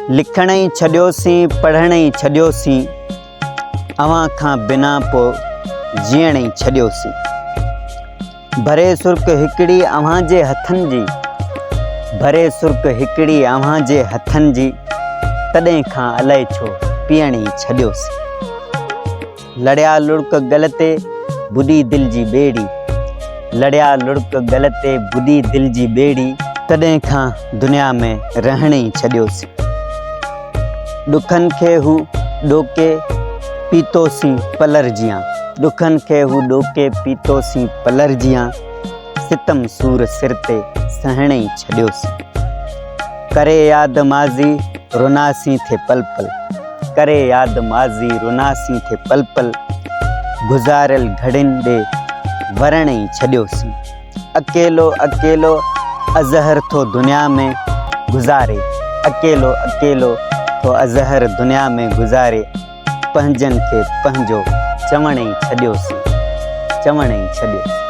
लिखण ही छॾियोसीं, पढ़ण ही छॾियोसीं, अव्हां खां बिना पोइ जीअण ही छॾियोसीं। भरे सुर्ख हिकिड़ी अव्हां जे हथनि जी, भरे सुर्ख हिकिड़ी अव्हां जे हथनि जी, तॾहिं खां अलाए छो पीअण ही छॾियोसीं। लड़िया लुड़क गल ते बुॾी दिलि जी ॿेड़ी, लड़िया लुड़क गल ते बुॾी दिलि जी ॿेड़ी, तॾहिं खां दुनिया में रहण ही छॾियोसीं। ॾुखनि खे हू ॾोके पीतोसीं पलर जियां, ॾुखनि खे हू ॾोके पीतोसीं पलर जियां, सितम सूर सिर ते सहण ही छॾियोसीं। करे यादि माज़ी रुनासीं थे पल पल, करे यादि माज़ी रुनासीं थे पल पल, गुज़ारियल घड़ियुनि ॾे वरण ही छॾियोसीं। अकेलो अकेलो अज़हर थो दुनिया में गुज़ारे, अकेलो अकेलो थो अज़हर दुनिया में गुज़ारे, पंहिंजनि खे पंहिंजो चवण ही छॾियोसीं, चवण ही छॾियोसीं।